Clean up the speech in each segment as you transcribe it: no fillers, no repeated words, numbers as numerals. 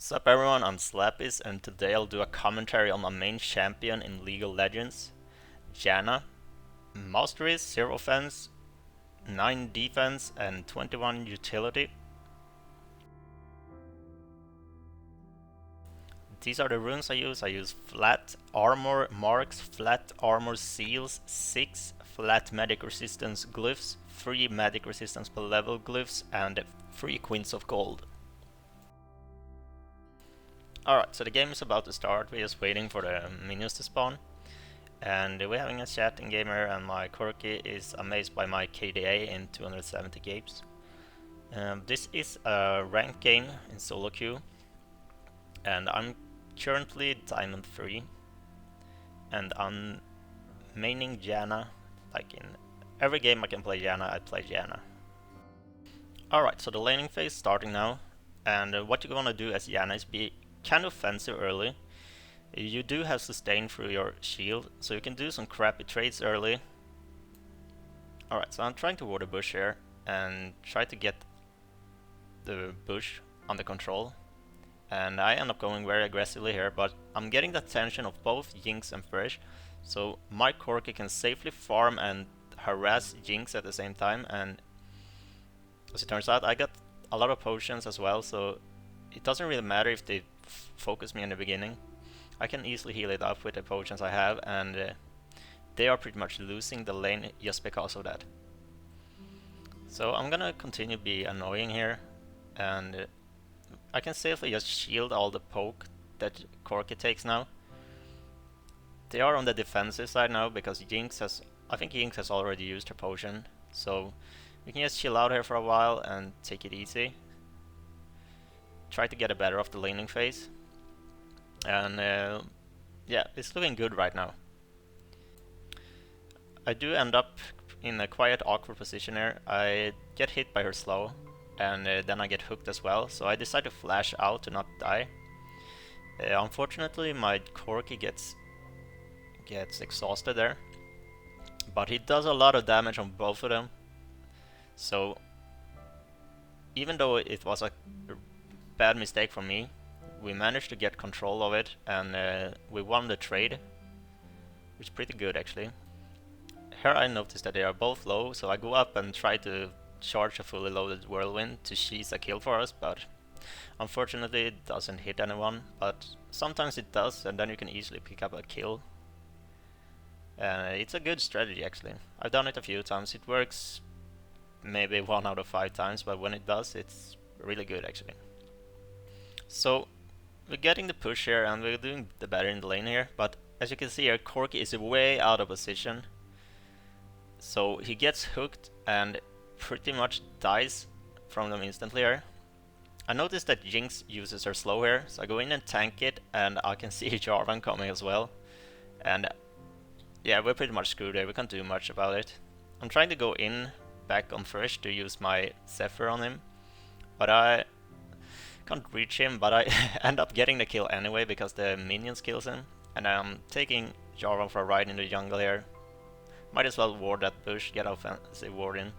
Sup everyone, I'm Slappis and today I'll do a commentary on my main champion in League of Legends, Janna. Mastery, 0 offense, 9 defense and 21 utility. These are the runes I use. I use flat armor marks, flat armor seals, 6 flat magic resistance glyphs, 3 magic resistance per level glyphs and 3 queens of gold. Alright, so the game is about to start. We're just waiting for the minions to spawn. And we're having a chat in gamer, and my Corki is amazed by my KDA in 270 games. This is a ranked game in solo queue, and I'm currently Diamond 3, and I'm maining Janna. Like in every game I can play Janna, I play Janna. Alright, so the laning phase starting now, and what you're gonna do as Janna is be kind of offensive early. You do have sustain through your shield, so you can do some crappy trades early. Alright, so I'm trying to ward a bush here and try to get the bush under control. And I end up going very aggressively here, but I'm getting the attention of both Jinx and Fresh, so my Corki can safely farm and harass Jinx at the same time. And as it turns out, I got a lot of potions as well, so it doesn't really matter if they focus me in the beginning. I can easily heal it up with the potions I have, and they are pretty much losing the lane just because of that. So I'm gonna continue to be annoying here, and I can safely just shield all the poke that Corki takes now. They are on the defensive side now because Jinx has, I think Jinx has already used her potion, so we can just chill out here for a while and take it easy. Try to get a better of the laning phase. And yeah, it's looking good right now. I do end up in a quite awkward position here. I get hit by her slow, and then I get hooked as well, so I decide to flash out to not die. Unfortunately, my Corki gets exhausted there, but he does a lot of damage on both of them. So even though it was a bad mistake from me, we managed to get control of it, and we won the trade, which is pretty good actually. Here I noticed that they are both low, so I go up and try to charge a fully loaded whirlwind to seize a kill for us, but unfortunately it doesn't hit anyone, but sometimes it does, and then you can easily pick up a kill. It's a good strategy actually. I've done it a few times. It works maybe 1 out of 5 times, but when it does, it's really good actually. So we're getting the push here, and we're doing the better in the lane here, but as you can see here, Corki is way out of position. So he gets hooked and pretty much dies from them instantly here. I noticed that Jinx uses her slow here, so I go in and tank it, and I can see Jarvan coming as well. And yeah, we're pretty much screwed here, we can't do much about it. I'm trying to go in back on Fresh to use my Zephyr on him, but I can't reach him, but I end up getting the kill anyway because the minions kills him, and I'm taking Jarvan for a ride in the jungle here. Might as well ward that bush, get offensive ward in,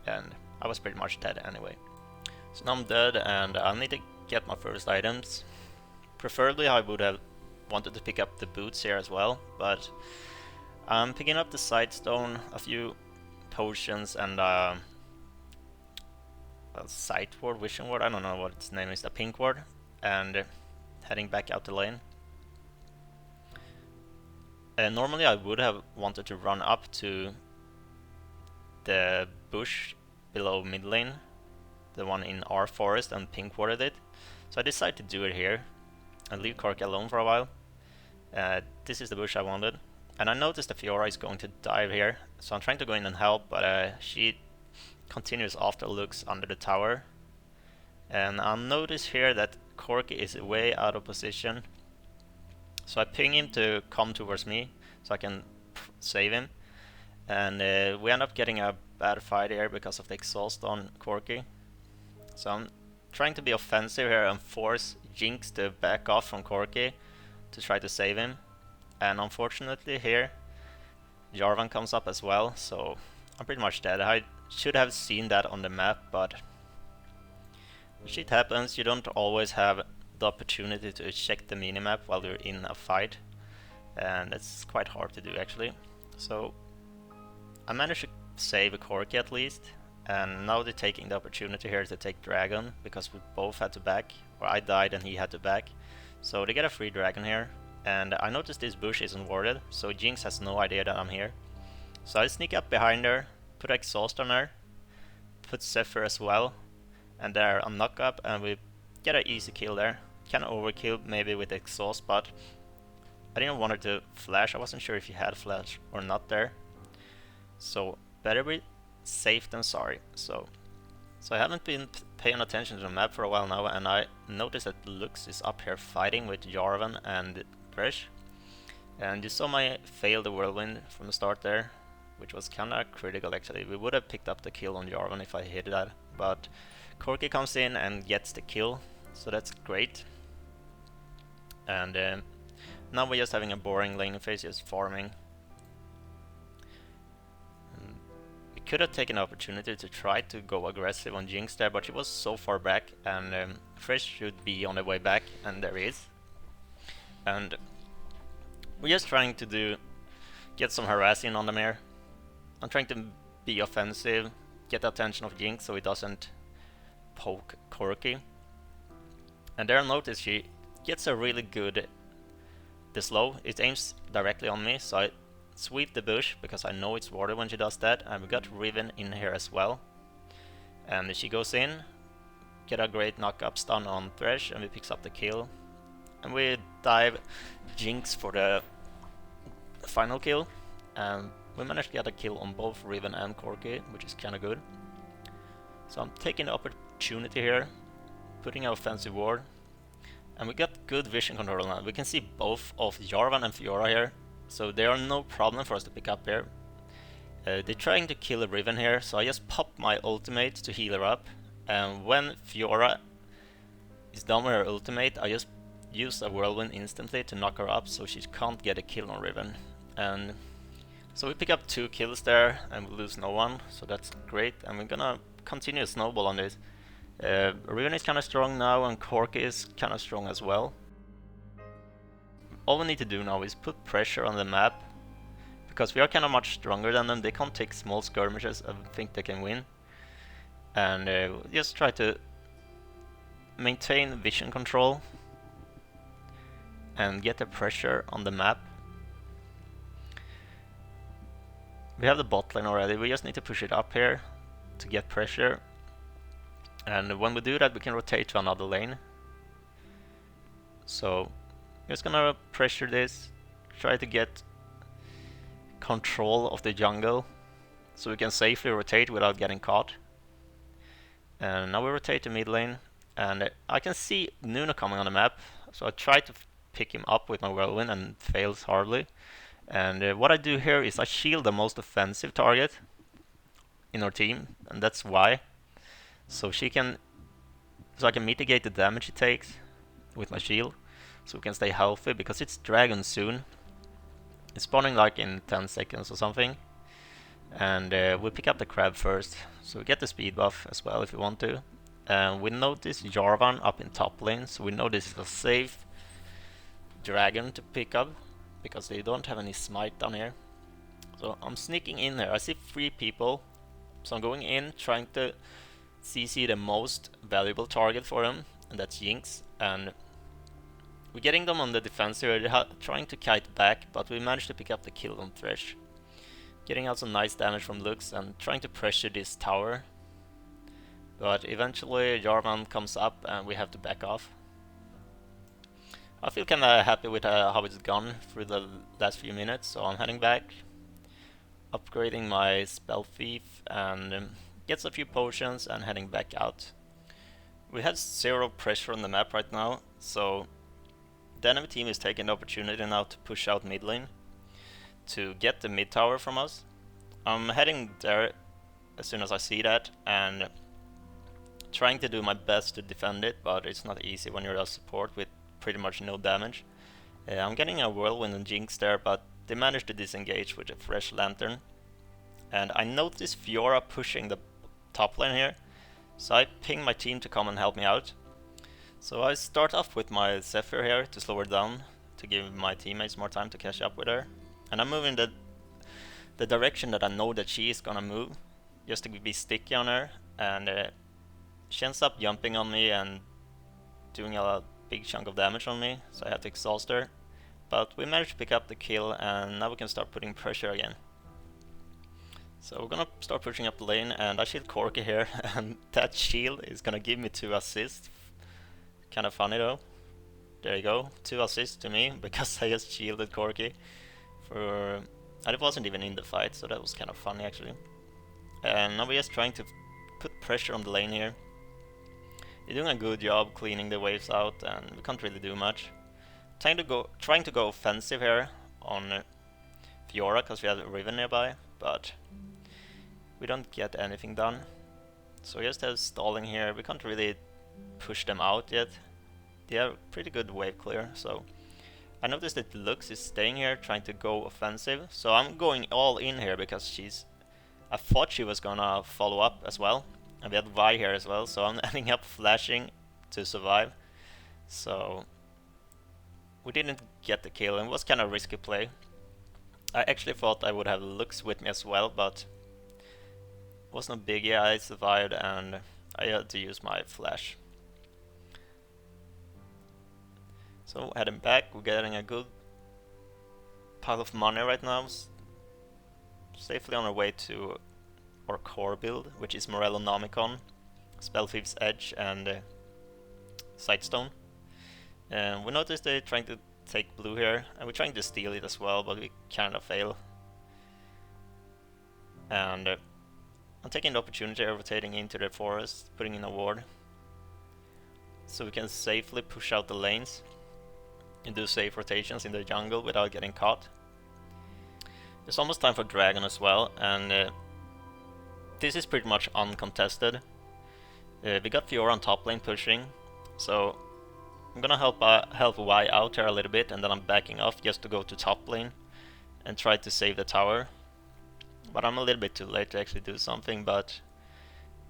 and I was pretty much dead anyway. So now I'm dead, and I need to get my first items. Preferably I would have wanted to pick up the boots here as well, but I'm picking up the Sightstone, a few potions, and a sight ward, vision ward, I don't know what its name is, the pink ward, and heading back out the lane. Normally I would have wanted to run up to the bush below mid lane, the one in our forest, and pink warded it. So I decided to do it here and leave Corki alone for a while. This is the bush I wanted, and I noticed the Fiora is going to dive here, so I'm trying to go in and help, but she continuous afterlooks under the tower, and I'll notice here that Corki is way out of position, so I ping him to come towards me so I can save him, and we end up getting a bad fight here because of the exhaust on Corki. So I'm trying to be offensive here and force Jinx to back off from Corki to try to save him, and unfortunately here Jarvan comes up as well, so I'm pretty much dead. I should have seen that on the map, but shit happens. You don't always have the opportunity to check the minimap while you're in a fight, and that's quite hard to do actually. So I managed to save a Corki at least, and now they're taking the opportunity here to take Dragon, because we both had to back, or I died and he had to back. So they get a free Dragon here, and I noticed this bush isn't warded, so Jinx has no idea that I'm here. So I sneak up behind her, put exhaust on her, put Zephyr as well, and there a knock up, and we get an easy kill there. Kinda overkill maybe with exhaust, but I didn't want her to flash. I wasn't sure if he had flash or not there. So better be safe than sorry. So I haven't been paying attention to the map for a while now, and I noticed that Lux is up here fighting with Jarvan and Thresh. And you saw my fail the whirlwind from the start there, which was kinda critical actually. We would have picked up the kill on Jarvan if I hit that, but Corki comes in and gets the kill, so that's great. And now we're just having a boring lane phase, just farming. We could have taken the opportunity to try to go aggressive on Jinx there, but she was so far back, and Fresh should be on the way back, and there he is. And we're just trying to get some harassing on them here. I'm trying to be offensive, get the attention of Jinx so he doesn't poke Corki. And there I notice she gets a really good the slow. It aims directly on me, so I sweep the bush because I know it's warded when she does that, and we got Riven in here as well. And she goes in, get a great knock-up stun on Thresh, and we picks up the kill. And we dive Jinx for the final kill, and we managed to get a kill on both Riven and Corki, which is kinda good. So I'm taking the opportunity here, putting an offensive ward, and we got good vision control now. We can see both of Jarvan and Fiora here, so they are no problem for us to pick up here. They're trying to kill a Riven here, so I just pop my ultimate to heal her up, and when Fiora is done with her ultimate, I just use a whirlwind instantly to knock her up so she can't get a kill on Riven. And so we pick up 2 kills there and we lose no one, so that's great, and we're gonna continue snowball on this. Riven is kinda strong now, and Corki is kinda strong as well. All we need to do now is put pressure on the map, because we are kinda much stronger than them. They can't take small skirmishes and think they can win. And just try to maintain vision control and get the pressure on the map. We have the bot lane already, we just need to push it up here to get pressure. And when we do that, we can rotate to another lane. So we're just gonna pressure this, try to get control of the jungle so we can safely rotate without getting caught. And now we rotate to mid lane, and I can see Nuno coming on the map, so I try to pick him up with my whirlwind and fails hardly. And what I do here is I shield the most offensive target in our team, and that's why. So I can mitigate the damage he takes with my shield, so we can stay healthy, because it's dragon soon. It's spawning like in 10 seconds or something. And we pick up the crab first, so we get the speed buff as well if we want to. And we notice Jarvan up in top lane, so we know this is a safe dragon to pick up, because they don't have any smite down here. So I'm sneaking in there. I see 3 people, so I'm going in trying to CC the most valuable target for them, and that's Jinx. And we're getting them on the defense here. They're trying to kite back, but we managed to pick up the kill on Thresh, getting out some nice damage from Lux and trying to pressure this tower. But eventually Jarvan comes up and we have to back off. I feel kinda happy with how it's gone through the last few minutes, so I'm heading back, upgrading my spell thief, and gets a few potions and heading back out. We had 0 pressure on the map right now, so the enemy team is taking the opportunity now to push out mid lane to get the mid tower from us. I'm heading there as soon as I see that, and trying to do my best to defend it, but it's not easy when you're a support with pretty much no damage. I'm getting a whirlwind and Jinx there, but they managed to disengage with a fresh lantern. And I noticed Fiora pushing the top lane here, so I ping my team to come and help me out. So I start off with my Zephyr here to slow her down, to give my teammates more time to catch up with her. And I'm moving the direction that I know that she is gonna move, just to be sticky on her. And she ends up jumping on me and doing a big chunk of damage on me, so I have to exhaust her. But we managed to pick up the kill, and now we can start putting pressure again. So we're gonna start pushing up the lane, and I shield Corki here, and that shield is gonna give me 2 assists. Kinda funny though. There you go, 2 assists to me, because I just shielded Corki. And it wasn't even in the fight, so that was kind of funny actually. And now we're just trying to put pressure on the lane here. You're doing a good job cleaning the waves out, and we can't really do much. Trying to go offensive here on Fiora, because we have Riven nearby, but we don't get anything done. So we just have stalling here. We can't really push them out yet. They have pretty good wave clear, so I noticed that Lux is staying here trying to go offensive, so I'm going all in here because I thought she was gonna follow up as well, and we had Vi here as well, so I'm ending up flashing to survive. So we didn't get the kill, and it was kind of a risky play. I actually thought I would have Lux with me as well, but it was no biggie. I survived and I had to use my flash. So heading back, we're getting a good pile of money right now. Safely on our way to our core build, which is Morellonomicon, Spellthief's Edge, and Sightstone. And we noticed they're trying to take blue here, and we're trying to steal it as well, but we kind of fail. And I'm taking the opportunity of rotating into the forest, putting in a ward, so we can safely push out the lanes and do safe rotations in the jungle without getting caught. It's almost time for Dragon as well, and this is pretty much uncontested. We got Fiora on top lane pushing, so I'm gonna help Y out here a little bit, and then I'm backing off just to go to top lane and try to save the tower. But I'm a little bit too late to actually do something, but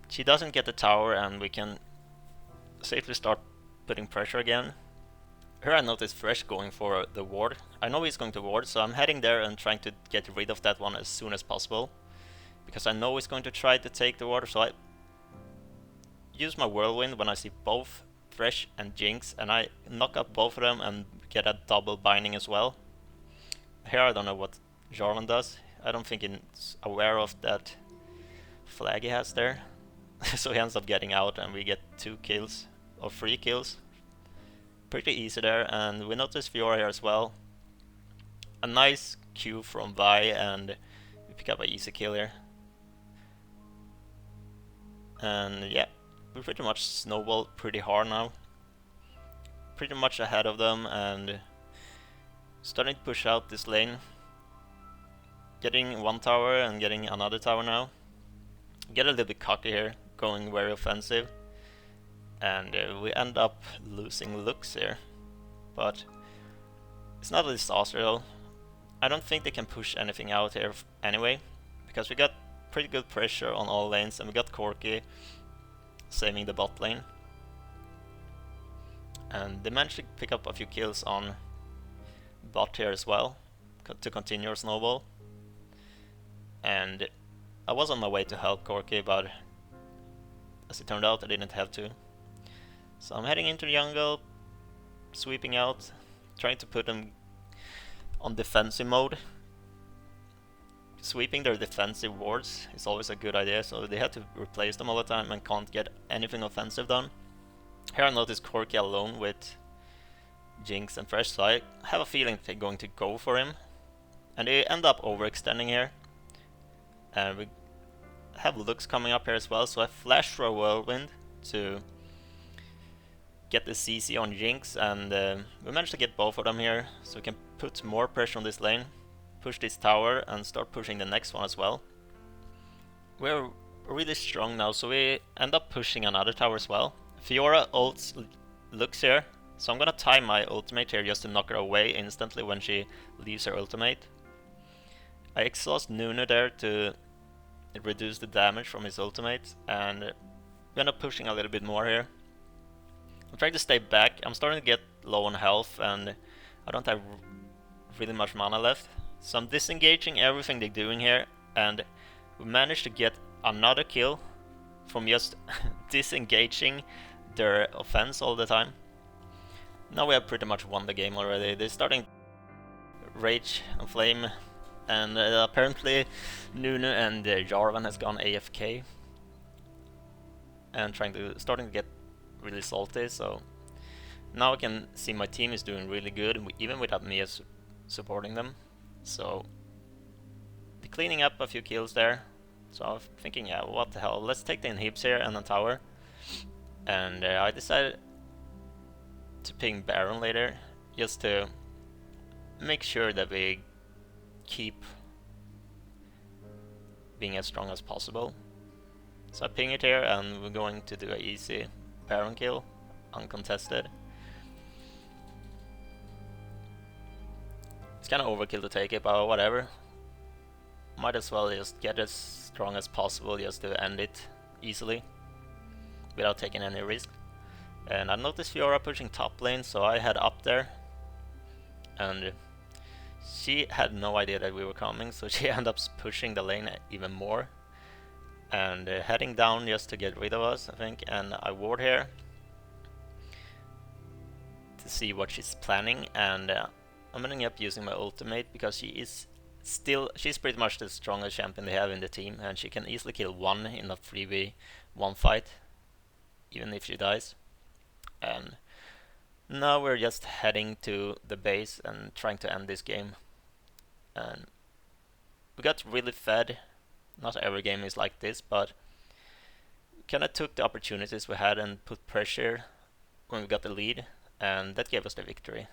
she doesn't get the tower and we can safely start putting pressure again. Here I noticed Fresh going for the ward. I know he's going to ward, so I'm heading there and trying to get rid of that one as soon as possible, because I know he's going to try to take the ward, so I use my whirlwind when I see both Fresh and Jinx, and I knock up both of them and get a double binding as well. Here I don't know what Jarvan does. I don't think he's aware of that flag he has there. So he ends up getting out and we get 2 kills, or 3 kills. Pretty easy there, and we notice Fiora here as well. A nice Q from Vi, and we pick up an easy kill here. And yeah, we pretty much snowball pretty hard now. Pretty much ahead of them and starting to push out this lane. Getting 1 tower and getting another tower now. Get a little bit cocky here, going very offensive. And we end up losing Lux here. But it's not a disaster though. I don't think they can push anything out here anyway, because we got pretty good pressure on all lanes, and we got Corki saving the bot lane. And they managed to pick up a few kills on bot here as well, to continue our snowball. And I was on my way to help Corki, but as it turned out I didn't have to. So I'm heading into the jungle, sweeping out, trying to put them on defensive mode. Sweeping their defensive wards is always a good idea, so they have to replace them all the time and can't get anything offensive done. Here I notice Corki alone with Jinx and Fresh, so I have a feeling they're going to go for him. And they end up overextending here. And we have Lux coming up here as well, so I flash for a whirlwind to get the CC on Jinx, and we managed to get both of them here, so we can put more pressure on this lane, push this tower, and start pushing the next one as well. We're really strong now, so we end up pushing another tower as well. Fiora ults Lux here, so I'm gonna time my ultimate here just to knock her away instantly when she leaves her ultimate. I exhaust Nunu there to reduce the damage from his ultimate, and we end up pushing a little bit more here. I'm trying to stay back. I'm starting to get low on health and I don't have really much mana left. So I'm disengaging everything they're doing here, and we managed to get another kill from just disengaging their offense all the time. Now we have pretty much won the game already. They're starting rage and flame, and apparently Nunu and Jarvan has gone AFK and starting to get really salty. So now I can see my team is doing really good, even without me as supporting them. So they're cleaning up a few kills there. So I'm thinking, yeah, what the hell? Let's take the inhibs here and a tower. And I decided to ping Baron later, just to make sure that we keep being as strong as possible. So I ping it here, and we're going to do an easy Baron kill, uncontested. It's kind of overkill to take it, but whatever. Might as well just get as strong as possible just to end it easily, without taking any risk. And I noticed Fiora pushing top lane, so I head up there. And she had no idea that we were coming, so she ended up pushing the lane even more. And heading down just to get rid of us, I think. And I ward here to see what she's planning. And I'm ending up using my ultimate because she's pretty much the strongest champion they have in the team, and she can easily kill one in a 3v1 fight, even if she dies. And now we're just heading to the base and trying to end this game. And we got really fed. Not every game is like this, but kind of took the opportunities we had and put pressure when we got the lead, and that gave us the victory.